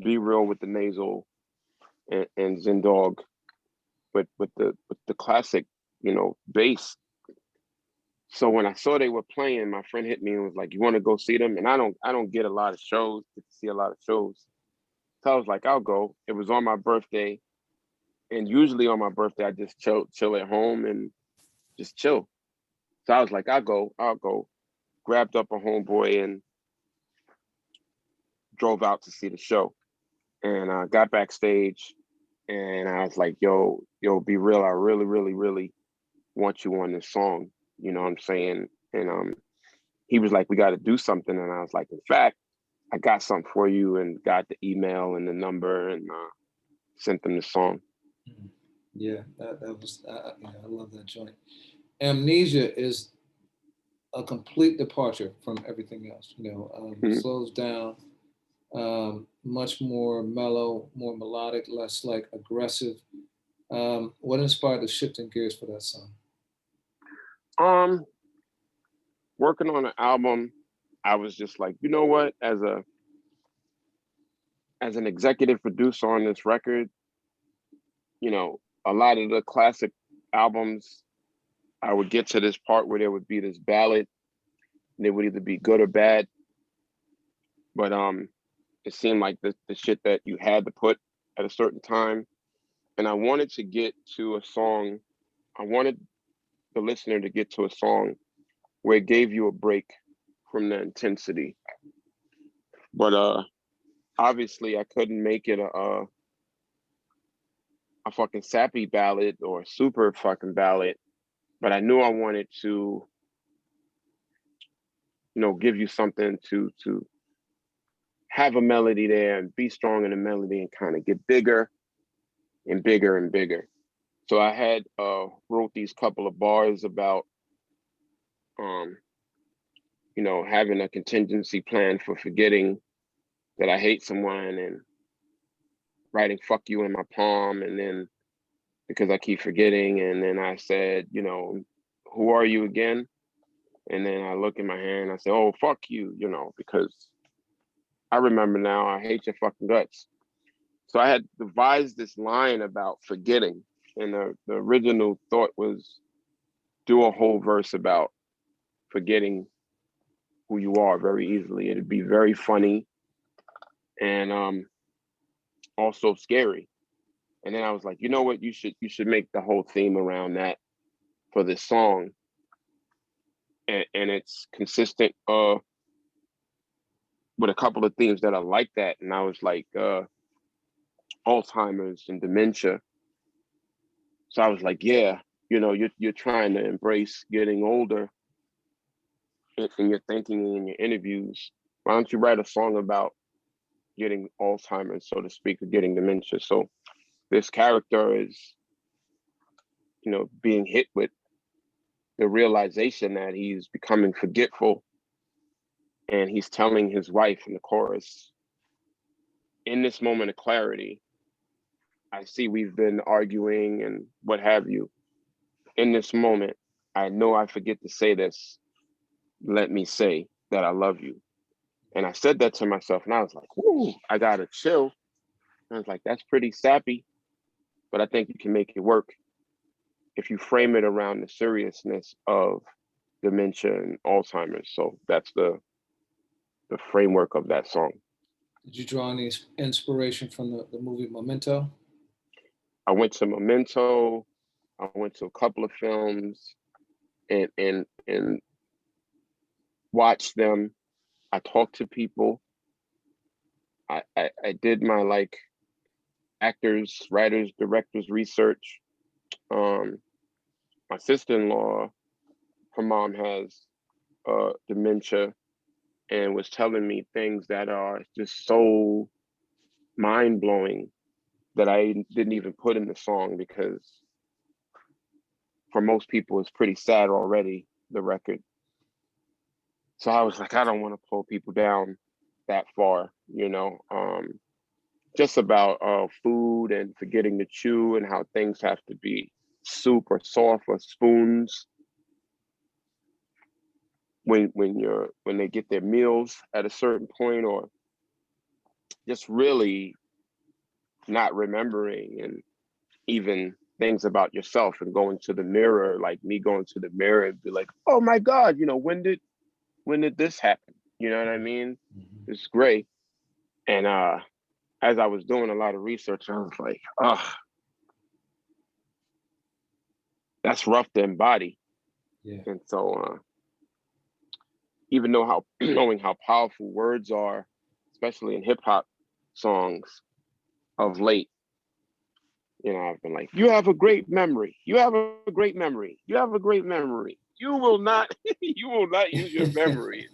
Be Real with the nasal and Zendog with the classic, bass. So when I saw they were playing, my friend hit me and was like, "You want to go see them?" And I don't get a lot of shows, get to see a lot of shows. So I was like, "I'll go." It was on my birthday, and usually on my birthday I just chill at home and just chill. So I was like, I'll go. Grabbed up a homeboy and drove out to see the show. And I got backstage and I was like, yo, Be Real, I really, really, really want you on this song. You know what I'm saying? And he was like, we got to do something. And I was like, in fact, I got something for you, and got the email and the number and sent them the song. Yeah, that was, I love that joint. Amnesia is a complete departure from everything else. Slows down, much more mellow, more melodic, less like aggressive. What inspired the shifting gears for that song? Working on an album, I was just like, you know what, as an executive producer on this record, a lot of the classic albums, I would get to this part where there would be this ballad, and it would either be good or bad. But it seemed like the shit that you had to put at a certain time. And I wanted to get to a song, I wanted the listener to get to a song where it gave you a break from the intensity. But obviously I couldn't make it a fucking sappy ballad or a super fucking ballad. But I knew I wanted to, give you something to have a melody there and be strong in the melody and kind of get bigger and bigger and bigger. So I had wrote these couple of bars about having a contingency plan for forgetting that I hate someone, and writing "fuck you" in my palm, and then because I keep forgetting, and then I said, who are you again? And then I look in my hand and I say, oh, fuck you, because I remember now, I hate your fucking guts. So I had devised this line about forgetting, and the original thought was do a whole verse about forgetting who you are very easily. It'd be very funny and also scary. And then I was like, you know what, you should make the whole theme around that for this song. And it's consistent with a couple of themes that are like that. And I was like, Alzheimer's and dementia. So I was like, yeah, you're trying to embrace getting older in your thinking and in your interviews. Why don't you write a song about getting Alzheimer's, so to speak, or getting dementia? So this character is, being hit with the realization that he's becoming forgetful. And he's telling his wife in the chorus, in this moment of clarity, I see we've been arguing and what have you. In this moment, I know I forget to say this. Let me say that I love you. And I said that to myself, and I was like, whoo, I got to chill. And I was like, that's pretty sappy, but I think you can make it work if you frame it around the seriousness of dementia and Alzheimer's. So that's the framework of that song. Did you draw any inspiration from the movie Memento? I went to Memento. I went to a couple of films and watched them. I talked to people. I did my actors, writers, directors research. My sister-in-law, her mom has dementia, and was telling me things that are just so mind-blowing that I didn't even put in the song, because for most people it's pretty sad already, the record. So I was like, I don't want to pull people down that far, just about food and forgetting to chew and how things have to be soup or soft or spoons. when they get their meals at a certain point, or just really not remembering, and even things about yourself, and going to the mirror, like me going to the mirror and be like, oh my God, when did this happen? You know what I mean? It's great. And as I was doing a lot of research, I was like, oh, that's rough to embody. Yeah. And so even though knowing how powerful words are, especially in hip hop songs of late, I've been like, you have a great memory. You have a great memory. You have a great memory. You will not, you will not use your memory.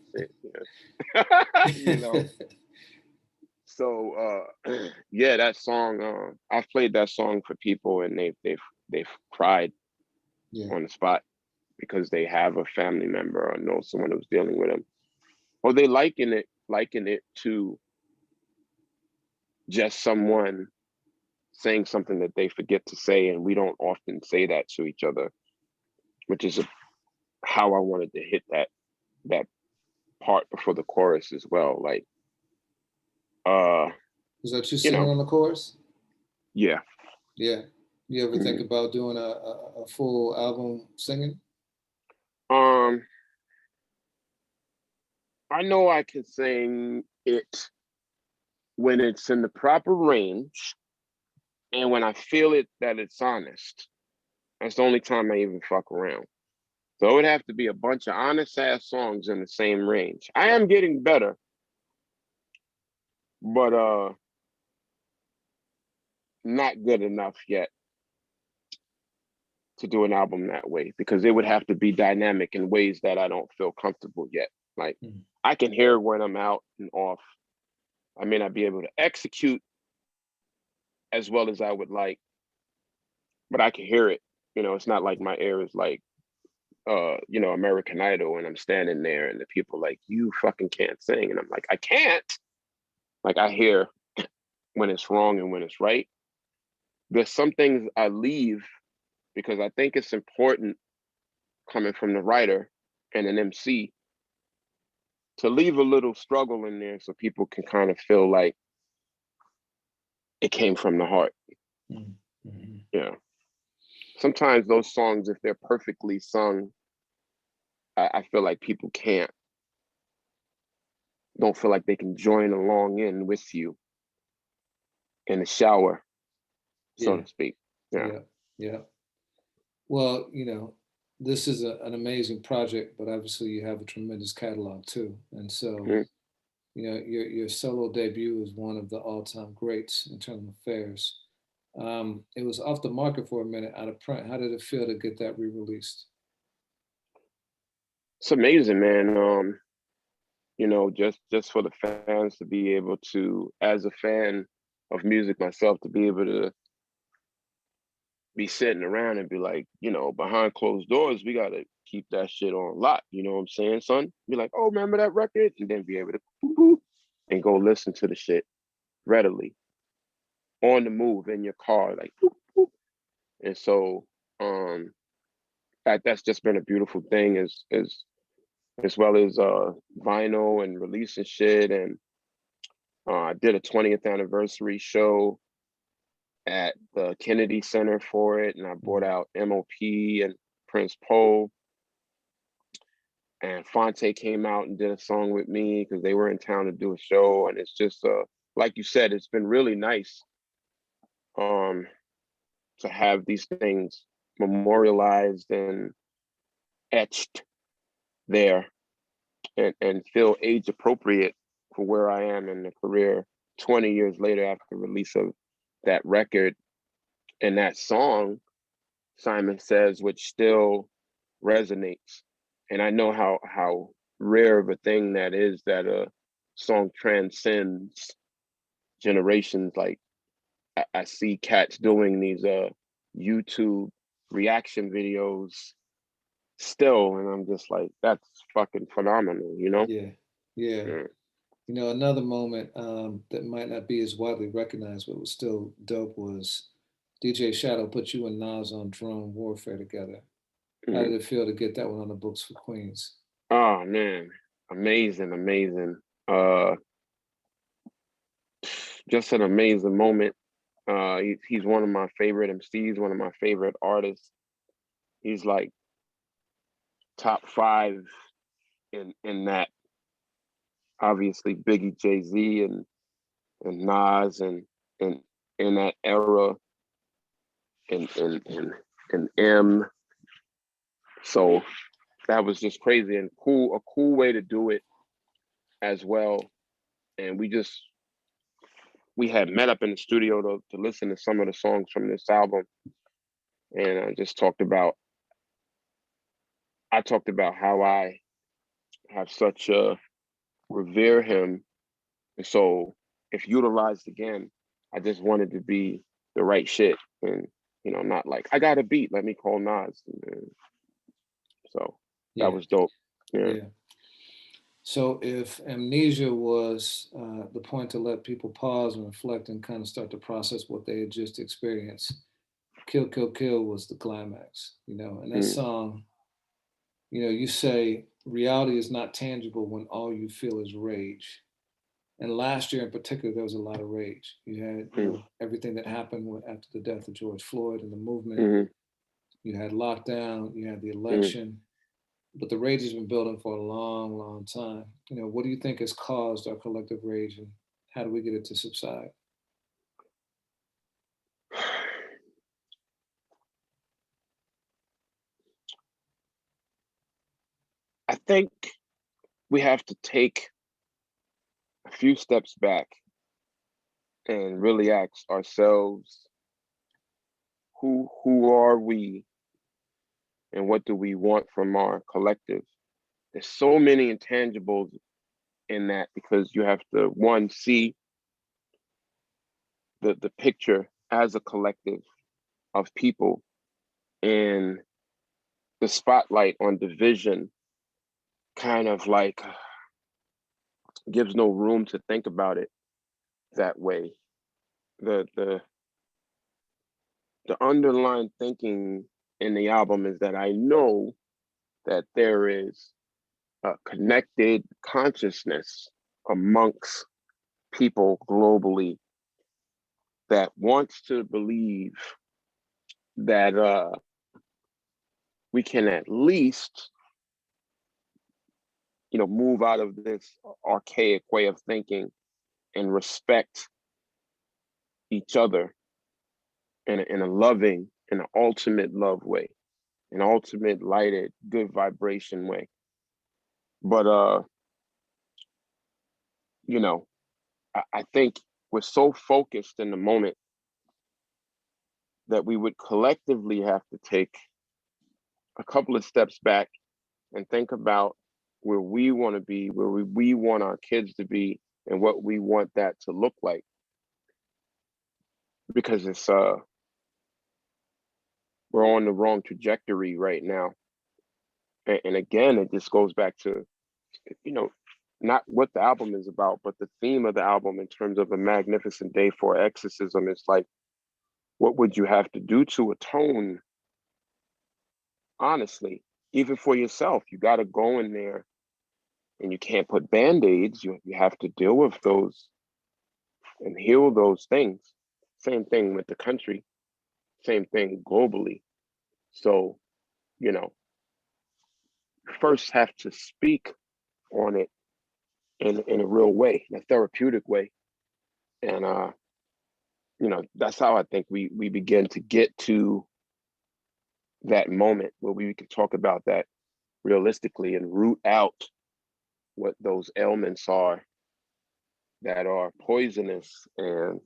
So yeah, that song, I've played that song for people, and they've cried on the spot because they have a family member or know someone who's dealing with them, or they liken it to just someone saying something that they forget to say, and we don't often say that to each other, which is how I wanted to hit that part before the chorus as well. Like, is that you singing on the chorus? Yeah. Yeah. You ever think about doing a full album singing? I know I can sing it when it's in the proper range, and when I feel it that it's honest. That's the only time I even fuck around. So it would have to be a bunch of honest ass songs in the same range. I am getting better, but not good enough yet to do an album that way, because it would have to be dynamic in ways that I don't feel comfortable yet. Like, I can hear when I'm out and off. I may not be able to execute as well as I would like, but I can hear it. It's not like my ear is like, American Idol, and I'm standing there and the people like, you fucking can't sing. And I'm like, I can't. Like, I hear when it's wrong and when it's right. There's some things I leave because I think it's important, coming from the writer and an MC, to leave a little struggle in there so people can kind of feel like it came from the heart. Mm-hmm. Yeah. Sometimes those songs, if they're perfectly sung, I feel like people don't feel like they can join along in with you in the shower, so to speak. Yeah. Well, this is an amazing project, but obviously you have a tremendous catalog too. And so, your solo debut is one of the all-time greats in terms of fares. It was off the market for a minute, out of print. How did it feel to get that re-released? It's amazing, man. Just for the fans to be able to, as a fan of music myself, to be able to be sitting around and be like, behind closed doors, we gotta keep that shit on lock. You know what I'm saying, son? Be like, oh, remember that record? And then be able to and go listen to the shit readily on the move in your car, like. And so that's just been a beautiful thing, as well as vinyl and releasing shit. And I did a 20th anniversary show at the Kennedy Center for it, and I brought out MOP and Prince Poe, and Fonte came out and did a song with me because they were in town to do a show. And it's just like you said, it's been really nice to have these things memorialized and etched there, and feel age appropriate for where I am in the career 20 years later after the release of that record. And that song, Simon Says, which still resonates. And I know how rare of a thing that is, that a song transcends generations. Like, I see cats doing these YouTube reaction videos still, and I'm just like, that's fucking phenomenal, Yeah. Another moment that might not be as widely recognized, but was still dope, was DJ Shadow put you and Nas on Drone Warfare together. How did it feel to get that one on the books for Queens? Oh man, amazing, amazing. Uh, just an amazing moment. He's one of my favorite MCs, one of my favorite artists. He's like top five in that. Obviously, Biggie, Jay-Z, and Nas, and in that era, and M. So that was just crazy and cool. A cool way to do it as well. And we had met up in the studio to listen to some of the songs from this album, and I talked about how I have such a revere him, and so if utilized again, I just wanted to be the right shit, and not like I got a beat, let me call Nas. And so that Yeah, was dope. Yeah. yeah. So if Amnesia was the point to let people pause and reflect and kind of start to process what they had just experienced, Kill Kill Kill was the climax, and that Mm, song, you say reality is not tangible when all you feel is rage. And last year in particular, there was a lot of rage. You had, mm, everything that happened after the death of George Floyd and the movement. mm, You had lockdown, you had the mm. election, but the rage has been building for a long, long time. What do you think has caused our collective rage, and how do we get it to subside? I think we have to take a few steps back and really ask ourselves, who are we, and what do we want from our collective? There's so many intangibles in that, because you have to, one, see the picture as a collective of people, and the spotlight on division kind of like gives no room to think about it that way. The the the underlying thinking in the album is that I know that there is a connected consciousness amongst people globally that wants to believe that we can at least move out of this archaic way of thinking and respect each other in a loving, in an ultimate love way, an ultimate lighted, good vibration way. But you know, I think we're so focused in the moment that we would collectively have to take a couple of steps back and think about where we want to be, where we want our kids to be, and what we want that to look like. Because it's we're on the wrong trajectory right now. And again, it just goes back to, you know, not what the album is about, but the theme of the album in terms of a magnificent day for exorcism. Is like, what would you have to do to atone? Honestly, even for yourself, you got to go in there, and you can't put band-aids. You have to deal with those and heal those things. Same thing with the country, same thing globally. So, you know, first have to speak on it in a real way, in a therapeutic way. And that's how I think we begin to get to that moment where we can talk about that realistically and root out what those ailments are that are poisonous and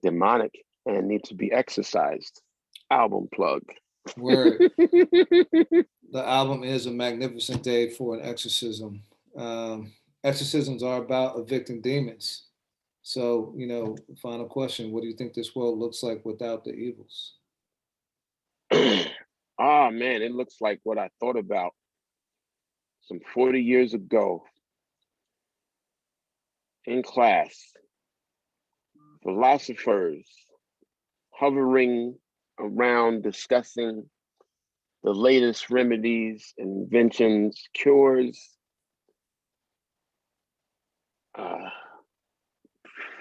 demonic and need to be exercised. Album plug. Word. The album is A Magnificent Day for an Exorcism. Exorcisms are about evicting demons. So, final question: what do you think this world looks like without the evils? Ah, man, it looks like what I thought about some 40 years ago in class. Philosophers hovering around discussing the latest remedies, inventions, cures,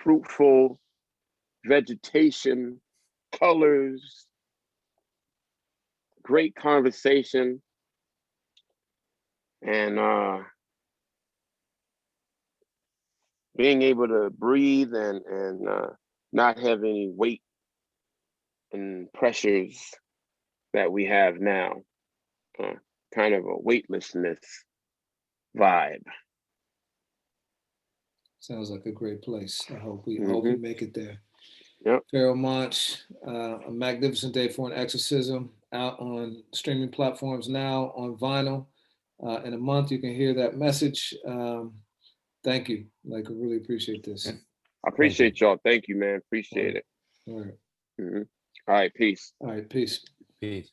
fruitful vegetation, colors, great conversation, and being able to breathe and not have any weight and pressures that we have now. Kind of a weightlessness vibe. Sounds like a great place. I hope we make it there. Yep. Pharoahe Monch, A Magnificent Day for an Exorcism, out on streaming platforms now, on vinyl. In a month, you can hear that message. Thank you. Like, I really appreciate this. I appreciate y'all. Thank you, man. Appreciate it. All right. All right. Peace. All right. Peace. Peace.